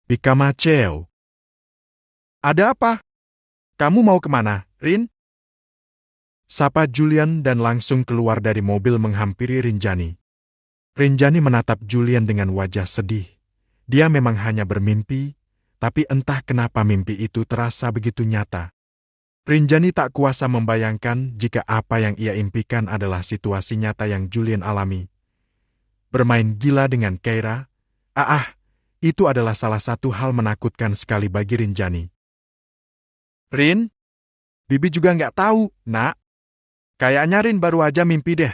Pika Maceo. Ada apa? Kamu mau kemana, Rin? Sapa Julian dan langsung keluar dari mobil menghampiri Rinjani. Rinjani menatap Julian dengan wajah sedih. Dia memang hanya bermimpi, tapi entah kenapa mimpi itu terasa begitu nyata. Rinjani tak kuasa membayangkan jika apa yang ia impikan adalah situasi nyata yang Julian alami. Bermain gila dengan Keira, itu adalah salah satu hal menakutkan sekali bagi Rinjani. Rin, Bibi juga nggak tahu, nak. Kayaknya Rin baru aja mimpi deh.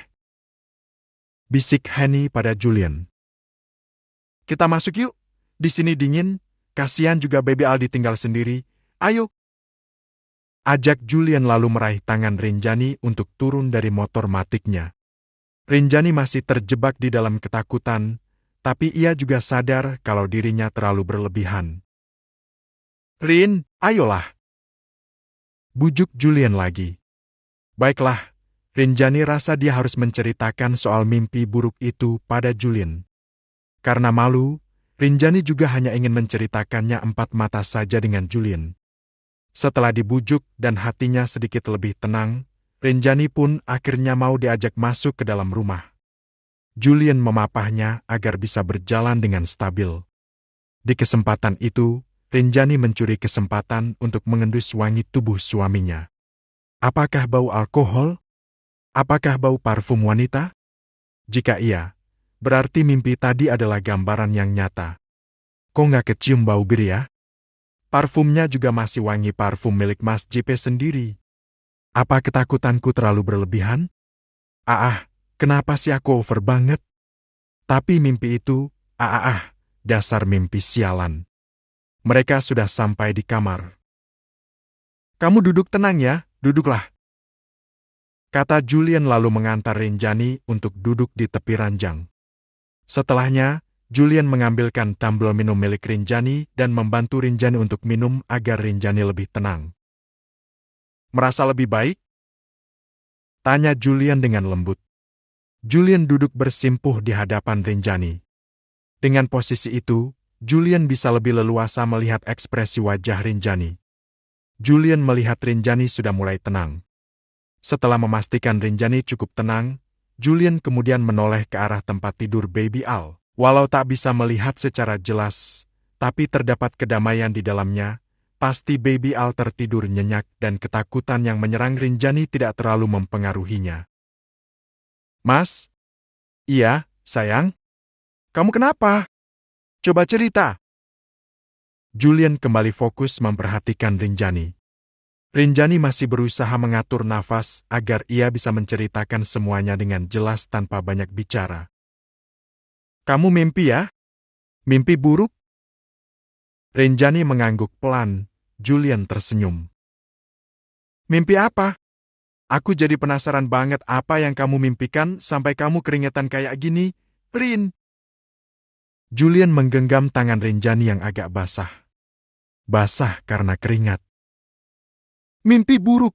Bisik Henny pada Julian. Kita masuk yuk, di sini dingin, kasihan juga Baby Al ditinggal sendiri, ayo. Ajak Julian lalu meraih tangan Rinjani untuk turun dari motor matiknya. Rinjani masih terjebak di dalam ketakutan, tapi ia juga sadar kalau dirinya terlalu berlebihan. Rin, ayolah. Bujuk Julian lagi. Baiklah, Rinjani rasa dia harus menceritakan soal mimpi buruk itu pada Julian. Karena malu, Rinjani juga hanya ingin menceritakannya empat mata saja dengan Julian. Setelah dibujuk dan hatinya sedikit lebih tenang, Rinjani pun akhirnya mau diajak masuk ke dalam rumah. Julian memapahnya agar bisa berjalan dengan stabil. Di kesempatan itu, Rinjani mencuri kesempatan untuk mengendus wangi tubuh suaminya. Apakah bau alkohol? Apakah bau parfum wanita? Jika iya, berarti mimpi tadi adalah gambaran yang nyata. Kok nggak kecium bau bir ya? Parfumnya juga masih wangi parfum milik Mas JP sendiri. Apa ketakutanku terlalu berlebihan? Kenapa sih aku over banget? Tapi mimpi itu, dasar mimpi sialan. Mereka sudah sampai di kamar. Kamu duduk tenang ya, duduklah. Kata Julian lalu mengantar Rinjani untuk duduk di tepi ranjang. Setelahnya, Julian mengambilkan tumbler minum milik Rinjani dan membantu Rinjani untuk minum agar Rinjani lebih tenang. Merasa lebih baik? Tanya Julian dengan lembut. Julian duduk bersimpuh di hadapan Rinjani. Dengan posisi itu, Julian bisa lebih leluasa melihat ekspresi wajah Rinjani. Julian melihat Rinjani sudah mulai tenang. Setelah memastikan Rinjani cukup tenang, Julian kemudian menoleh ke arah tempat tidur Baby Al. Walau tak bisa melihat secara jelas, tapi terdapat kedamaian di dalamnya, pasti Baby Al tertidur nyenyak dan ketakutan yang menyerang Rinjani tidak terlalu mempengaruhinya. Mas? Iya, sayang? Kamu kenapa? Coba cerita. Julian kembali fokus memperhatikan Rinjani. Rinjani masih berusaha mengatur nafas agar ia bisa menceritakan semuanya dengan jelas tanpa banyak bicara. Kamu mimpi ya? Mimpi buruk? Rinjani mengangguk pelan. Julian tersenyum. Mimpi apa? Aku jadi penasaran banget apa yang kamu mimpikan sampai kamu keringetan kayak gini, Rin. Julian menggenggam tangan Rinjani yang agak basah. Basah karena keringat. Mimpi buruk.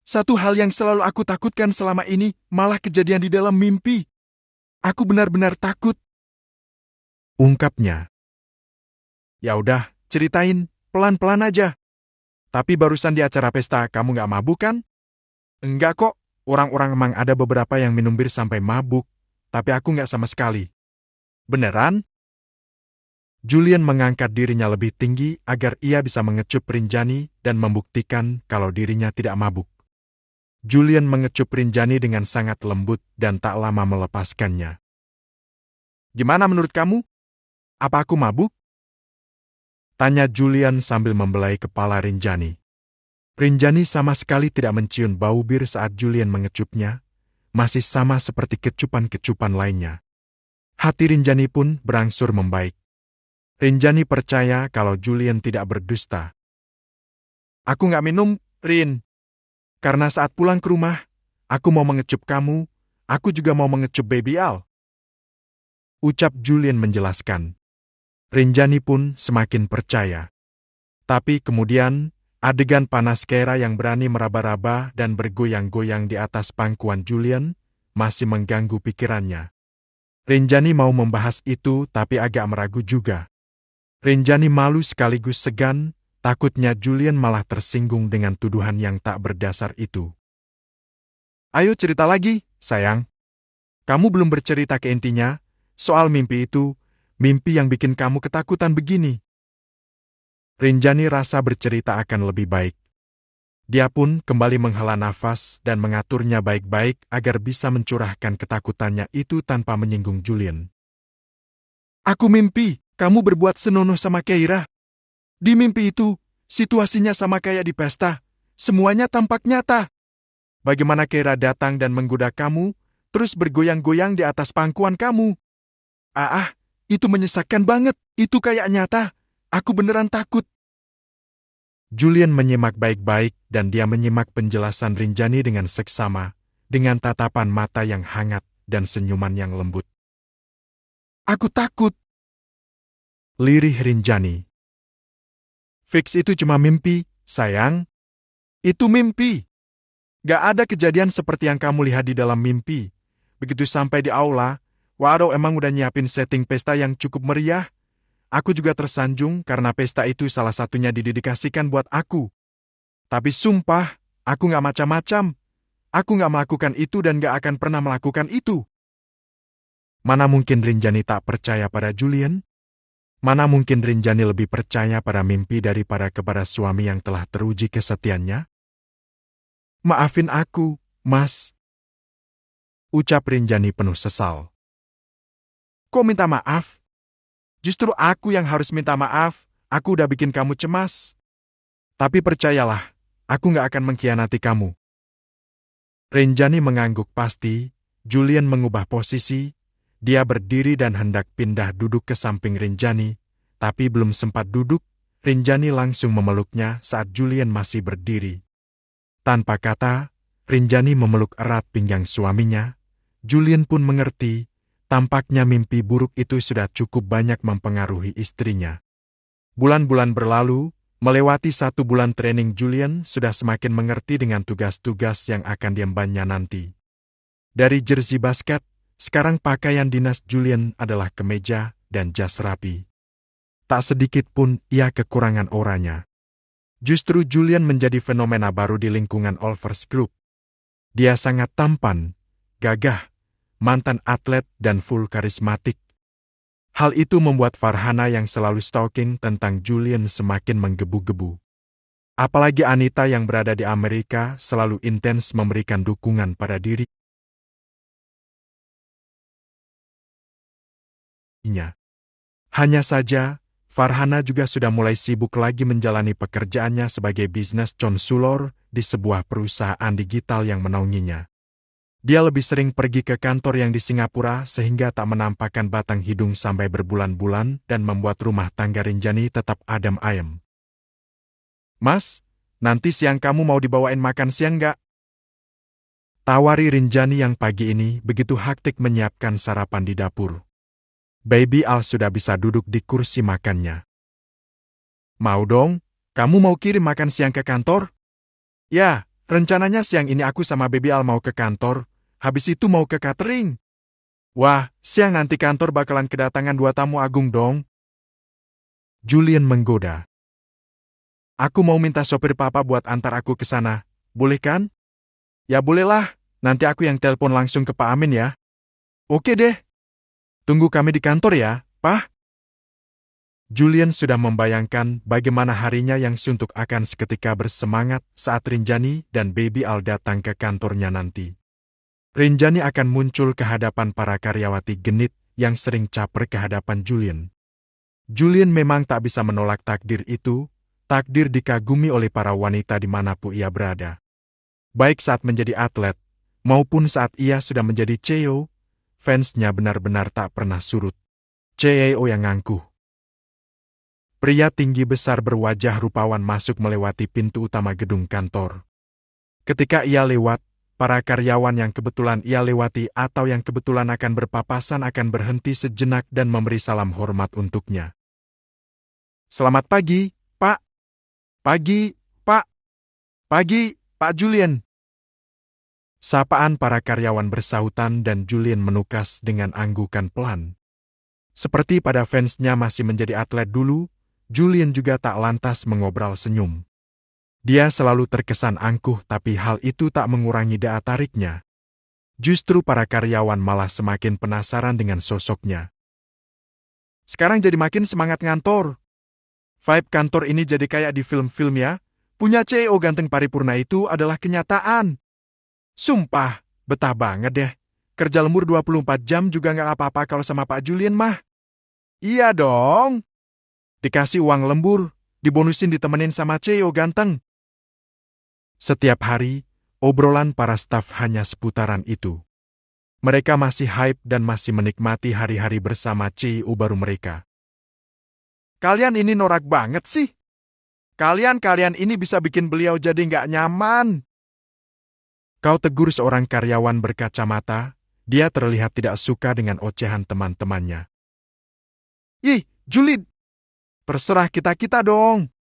Satu hal yang selalu aku takutkan selama ini malah kejadian di dalam mimpi. Aku benar-benar takut. Ungkapnya. Ya udah, ceritain, pelan-pelan aja. Tapi barusan di acara pesta kamu nggak mabuk kan? Enggak kok, orang-orang emang ada beberapa yang minum bir sampai mabuk, tapi aku nggak sama sekali. Beneran? Julian mengangkat dirinya lebih tinggi agar ia bisa mengecup Rinjani dan membuktikan kalau dirinya tidak mabuk. Julian mengecup Rinjani dengan sangat lembut dan tak lama melepaskannya. Gimana menurut kamu? Apa aku mabuk? Tanya Julian sambil membelai kepala Rinjani. Rinjani sama sekali tidak mencium bau bir saat Julian mengecupnya, masih sama seperti kecupan-kecupan lainnya. Hati Rinjani pun berangsur membaik. Rinjani percaya kalau Julian tidak berdusta. Aku nggak minum, Rin. Karena saat pulang ke rumah, aku mau mengecup kamu, aku juga mau mengecup Baby Al. Ucap Julian menjelaskan. Rinjani pun semakin percaya. Tapi kemudian, adegan panas Keira yang berani meraba-raba dan bergoyang-goyang di atas pangkuan Julian masih mengganggu pikirannya. Rinjani mau membahas itu tapi agak meragu juga. Rinjani malu sekaligus segan, takutnya Julian malah tersinggung dengan tuduhan yang tak berdasar itu. Ayo cerita lagi, sayang. Kamu belum bercerita ke intinya, soal mimpi itu, mimpi yang bikin kamu ketakutan begini. Rinjani rasa bercerita akan lebih baik. Dia pun kembali menghela nafas dan mengaturnya baik-baik agar bisa mencurahkan ketakutannya itu tanpa menyinggung Julian. Aku mimpi, kamu berbuat senonoh sama Keira. Di mimpi itu, situasinya sama kayak di pesta. Semuanya tampak nyata. Bagaimana Keira datang dan menggoda kamu, terus bergoyang-goyang di atas pangkuan kamu. Itu menyesakkan banget. Itu kayak nyata. Aku beneran takut. Julian menyimak baik-baik dan dia menyimak penjelasan Rinjani dengan seksama, dengan tatapan mata yang hangat dan senyuman yang lembut. Aku takut. Lirih Rinjani. Fix itu cuma mimpi, sayang. Itu mimpi. Gak ada kejadian seperti yang kamu lihat di dalam mimpi. Begitu sampai di aula, waduh emang udah nyiapin setting pesta yang cukup meriah. Aku juga tersanjung karena pesta itu salah satunya didedikasikan buat aku. Tapi sumpah, aku gak macam-macam. Aku gak melakukan itu dan gak akan pernah melakukan itu. Mana mungkin Rinjani tak percaya pada Julian? Mana mungkin Rinjani lebih percaya pada mimpi daripada kepada suami yang telah teruji kesetiaannya? Maafin aku, Mas. Ucap Rinjani penuh sesal. Kok minta maaf? Justru aku yang harus minta maaf, aku udah bikin kamu cemas. Tapi percayalah, aku gak akan mengkhianati kamu. Rinjani mengangguk pasti, Julian mengubah posisi, dia berdiri dan hendak pindah duduk ke samping Rinjani, tapi belum sempat duduk, Rinjani langsung memeluknya saat Julian masih berdiri. Tanpa kata, Rinjani memeluk erat pinggang suaminya, Julian pun mengerti, tampaknya mimpi buruk itu sudah cukup banyak mempengaruhi istrinya. Bulan-bulan berlalu, melewati 1 bulan training Julian sudah semakin mengerti dengan tugas-tugas yang akan diembannya nanti. Dari jersey basket, sekarang pakaian dinas Julian adalah kemeja dan jas rapi. Tak sedikit pun ia kekurangan auranya. Justru Julian menjadi fenomena baru di lingkungan Olvers Group. Dia sangat tampan, gagah, mantan atlet dan full karismatik. Hal itu membuat Farhana yang selalu stalking tentang Julian semakin menggebu-gebu. Apalagi Anita yang berada di Amerika selalu intens memberikan dukungan pada dirinya. Hanya saja, Farhana juga sudah mulai sibuk lagi menjalani pekerjaannya sebagai bisnis konsulor di sebuah perusahaan digital yang menaunginya. Dia lebih sering pergi ke kantor yang di Singapura sehingga tak menampakkan batang hidung sampai berbulan-bulan dan membuat rumah tangga Rinjani tetap adem ayem. Mas, nanti siang kamu mau dibawain makan siang nggak? Tawari Rinjani yang pagi ini begitu hektik menyiapkan sarapan di dapur. Baby Al sudah bisa duduk di kursi makannya. Mau dong, kamu mau kirim makan siang ke kantor? Ya, rencananya siang ini aku sama Baby Al mau ke kantor. Habis itu mau ke catering. Wah, siang nanti kantor bakalan kedatangan 2 tamu agung dong. Julian menggoda. Aku mau minta sopir papa buat antar aku ke sana. Boleh kan? Ya bolehlah, nanti aku yang telepon langsung ke Pak Amin ya. Oke deh. Tunggu kami di kantor ya, Pak. Julian sudah membayangkan bagaimana harinya yang suntuk akan seketika bersemangat saat Rinjani dan Baby Al datang ke kantornya nanti. Rinjani akan muncul ke hadapan para karyawati genit yang sering caper ke hadapan Julian. Julian memang tak bisa menolak takdir itu, takdir dikagumi oleh para wanita dimanapun ia berada. Baik saat menjadi atlet, maupun saat ia sudah menjadi CEO, fansnya benar-benar tak pernah surut. CEO yang angkuh. Pria tinggi besar berwajah rupawan masuk melewati pintu utama gedung kantor. Ketika ia lewat, para karyawan yang kebetulan ia lewati atau yang kebetulan akan berpapasan akan berhenti sejenak dan memberi salam hormat untuknya. Selamat pagi, Pak. Pagi, Pak. Pagi, Pak Julian. Sapaan para karyawan bersahutan dan Julian menukas dengan anggukan pelan. Seperti pada fansnya masih menjadi atlet dulu, Julian juga tak lantas mengobrol senyum. Dia selalu terkesan angkuh, tapi hal itu tak mengurangi daya tariknya. Justru para karyawan malah semakin penasaran dengan sosoknya. Sekarang jadi makin semangat ngantor. Vibe kantor ini jadi kayak di film-film ya. Punya CEO ganteng paripurna itu adalah kenyataan. Sumpah, betah banget deh. Kerja lembur 24 jam juga nggak apa-apa kalau sama Pak Julian mah. Iya dong. Dikasih uang lembur, dibonusin ditemenin sama CEO ganteng. Setiap hari, obrolan para staf hanya seputaran itu. Mereka masih hype dan masih menikmati hari-hari bersama CEO baru mereka. Kalian ini norak banget sih. Kalian ini bisa bikin beliau jadi nggak nyaman. Kau tegur seorang karyawan berkacamata, dia terlihat tidak suka dengan ocehan teman-temannya. Ih, julid. Terserah kita-kita dong.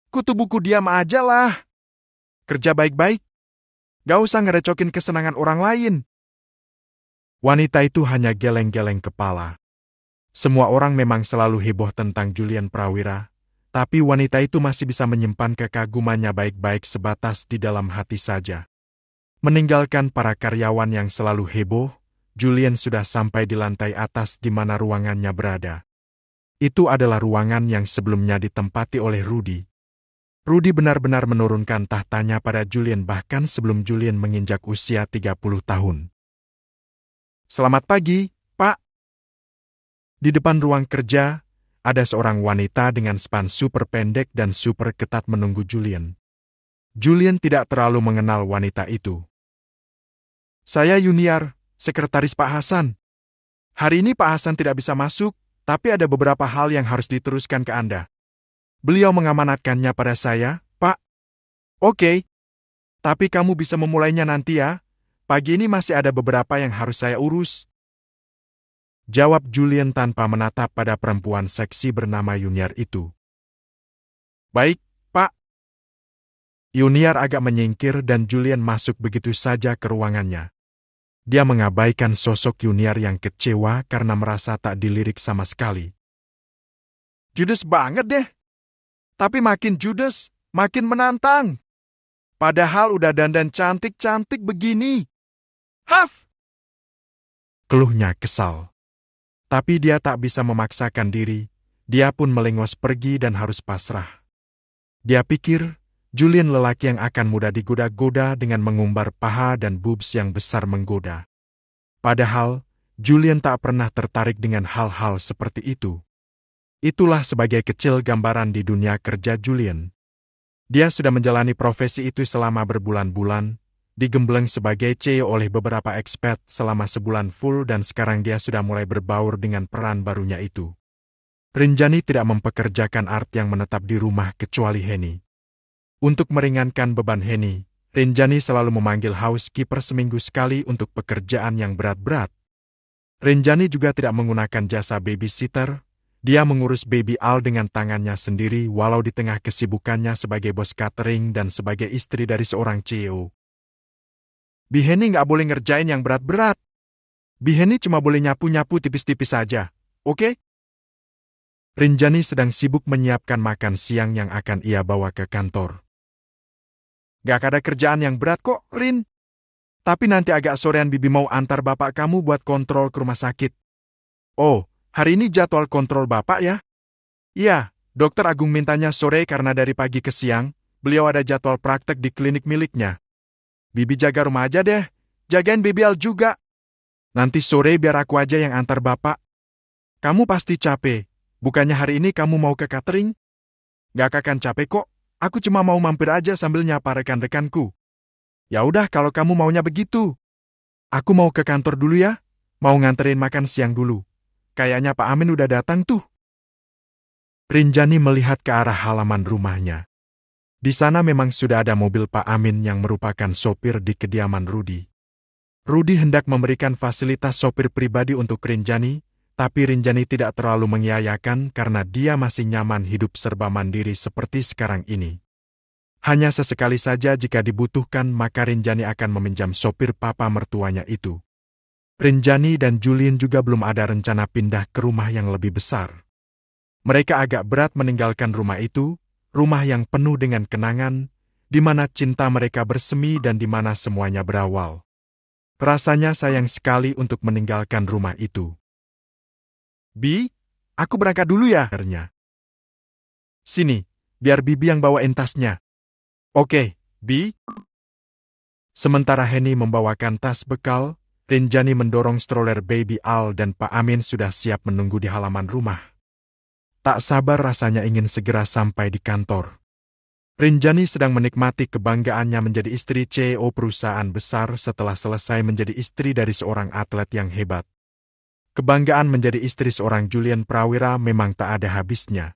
Kutu buku diam aja lah. Kerja baik-baik. Gak usah ngerecokin kesenangan orang lain. Wanita itu hanya geleng-geleng kepala. Semua orang memang selalu heboh tentang Julian Prawira, tapi wanita itu masih bisa menyimpan kekagumannya baik-baik sebatas di dalam hati saja. Meninggalkan para karyawan yang selalu heboh, Julian sudah sampai di lantai atas di mana ruangannya berada. Itu adalah ruangan yang sebelumnya ditempati oleh Rudy. Rudy benar-benar menurunkan tahtanya pada Julian bahkan sebelum Julian menginjak usia 30 tahun. Selamat pagi, Pak. Di depan ruang kerja, ada seorang wanita dengan span super pendek dan super ketat menunggu Julian. Julian tidak terlalu mengenal wanita itu. Saya Yuniar, sekretaris Pak Hasan. Hari ini Pak Hasan tidak bisa masuk, tapi ada beberapa hal yang harus diteruskan ke Anda. Beliau mengamanatkannya pada saya, Pak. Oke. Tapi kamu bisa memulainya nanti ya. Pagi ini masih ada beberapa yang harus saya urus. Jawab Julian tanpa menatap pada perempuan seksi bernama Yuniar itu. Baik, Pak. Yuniar agak menyingkir dan Julian masuk begitu saja ke ruangannya. Dia mengabaikan sosok Yuniar yang kecewa karena merasa tak dilirik sama sekali. Judes banget deh. Tapi makin judes, makin menantang. Padahal udah dandan cantik-cantik begini. Haf! Keluhnya kesal. Tapi dia tak bisa memaksakan diri, dia pun melengos pergi dan harus pasrah. Dia pikir, Julian lelaki yang akan mudah digoda-goda dengan mengumbar paha dan boobs yang besar menggoda. Padahal, Julian tak pernah tertarik dengan hal-hal seperti itu. Itulah sebagai kecil gambaran di dunia kerja Julian. Dia sudah menjalani profesi itu selama berbulan-bulan, digembleng sebagai CEO oleh beberapa ekspat selama sebulan full dan sekarang dia sudah mulai berbaur dengan peran barunya itu. Rinjani tidak mempekerjakan Art yang menetap di rumah kecuali Henny. Untuk meringankan beban Henny, Rinjani selalu memanggil housekeeper seminggu sekali untuk pekerjaan yang berat-berat. Rinjani juga tidak menggunakan jasa babysitter, dia mengurus baby Al dengan tangannya sendiri walau di tengah kesibukannya sebagai bos catering dan sebagai istri dari seorang CEO. Biheni nggak boleh ngerjain yang berat-berat. Biheni cuma boleh nyapu-nyapu tipis-tipis saja, oke? Rinjani sedang sibuk menyiapkan makan siang yang akan ia bawa ke kantor. Gak ada kerjaan yang berat kok, Rin. Tapi nanti agak sorean Bibi mau antar bapak kamu buat kontrol ke rumah sakit. Oh, hari ini jadwal kontrol bapak ya? Iya, Dokter Agung mintanya sore karena dari pagi ke siang, beliau ada jadwal praktek di klinik miliknya. Bibi jaga rumah aja deh, jagain Baby Al juga. Nanti sore biar aku aja yang antar bapak. Kamu pasti capek, bukannya hari ini kamu mau ke catering? Gak akan capek kok, aku cuma mau mampir aja sambil nyapa rekan-rekanku. Ya udah kalau kamu maunya begitu. Aku mau ke kantor dulu ya, mau nganterin makan siang dulu. Kayaknya Pak Amin udah datang tuh. Rinjani melihat ke arah halaman rumahnya. Di sana memang sudah ada mobil Pak Amin yang merupakan sopir di kediaman Rudy. Rudy hendak memberikan fasilitas sopir pribadi untuk Rinjani, tapi Rinjani tidak terlalu mengiyakan karena dia masih nyaman hidup serba mandiri seperti sekarang ini. Hanya sesekali saja jika dibutuhkan maka Rinjani akan meminjam sopir papa mertuanya itu. Rinjani dan Julian juga belum ada rencana pindah ke rumah yang lebih besar. Mereka agak berat meninggalkan rumah itu, rumah yang penuh dengan kenangan, di mana cinta mereka bersemi dan di mana semuanya berawal. Rasanya sayang sekali untuk meninggalkan rumah itu. Bi, aku berangkat dulu ya. Sini, biar Bibi yang bawain tasnya. Oke, Bi. Sementara Henny membawakan tas bekal, Rinjani mendorong stroller baby Al dan Pak Amin sudah siap menunggu di halaman rumah. Tak sabar rasanya ingin segera sampai di kantor. Rinjani sedang menikmati kebanggaannya menjadi istri CEO perusahaan besar setelah selesai menjadi istri dari seorang atlet yang hebat. Kebanggaan menjadi istri seorang Julian Prawira memang tak ada habisnya.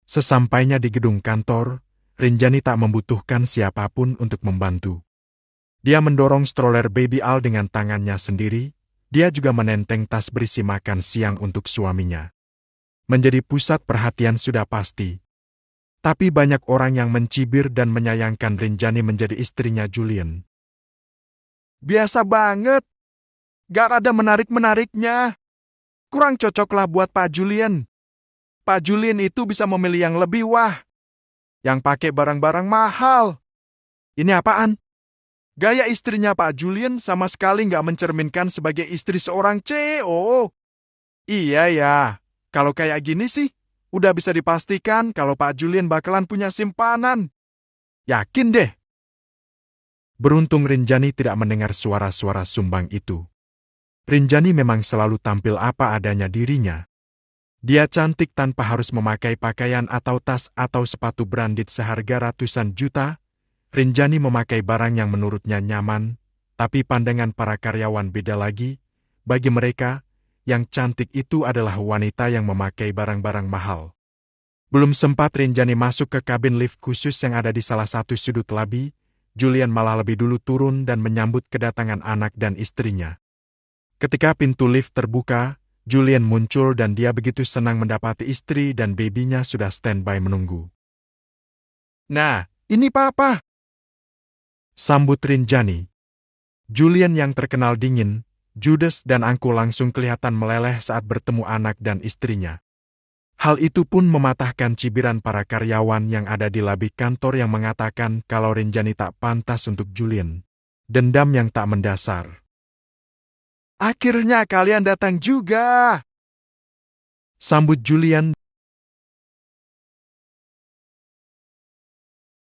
Sesampainya di gedung kantor, Rinjani tak membutuhkan siapapun untuk membantu. Dia mendorong stroller baby Al dengan tangannya sendiri, dia juga menenteng tas berisi makan siang untuk suaminya. Menjadi pusat perhatian sudah pasti. Tapi banyak orang yang mencibir dan menyayangkan Rinjani menjadi istrinya Julian. Biasa banget. Gak ada menarik-menariknya. Kurang cocoklah buat Pak Julian. Pak Julian itu bisa memilih yang lebih wah. Yang pakai barang-barang mahal. Ini apaan? Gaya istrinya Pak Julian sama sekali gak mencerminkan sebagai istri seorang CEO. Iya ya, kalau kayak gini sih, udah bisa dipastikan kalau Pak Julian bakalan punya simpanan. Yakin deh. Beruntung Rinjani tidak mendengar suara-suara sumbang itu. Rinjani memang selalu tampil apa adanya dirinya. Dia cantik tanpa harus memakai pakaian atau tas atau sepatu branded seharga ratusan juta. Rinjani memakai barang yang menurutnya nyaman, tapi pandangan para karyawan beda lagi. Bagi mereka, yang cantik itu adalah wanita yang memakai barang-barang mahal. Belum sempat Rinjani masuk ke kabin lift khusus yang ada di salah satu sudut lobi, Julian malah lebih dulu turun dan menyambut kedatangan anak dan istrinya. Ketika pintu lift terbuka, Julian muncul dan dia begitu senang mendapati istri dan babynya sudah standby menunggu. Nah, ini papa. Sambut Rinjani. Julian yang terkenal dingin, judes dan angkuh langsung kelihatan meleleh saat bertemu anak dan istrinya. Hal itu pun mematahkan cibiran para karyawan yang ada di lobi kantor yang mengatakan kalau Rinjani tak pantas untuk Julian. Dendam yang tak mendasar. Akhirnya kalian datang juga. Sambut Julian.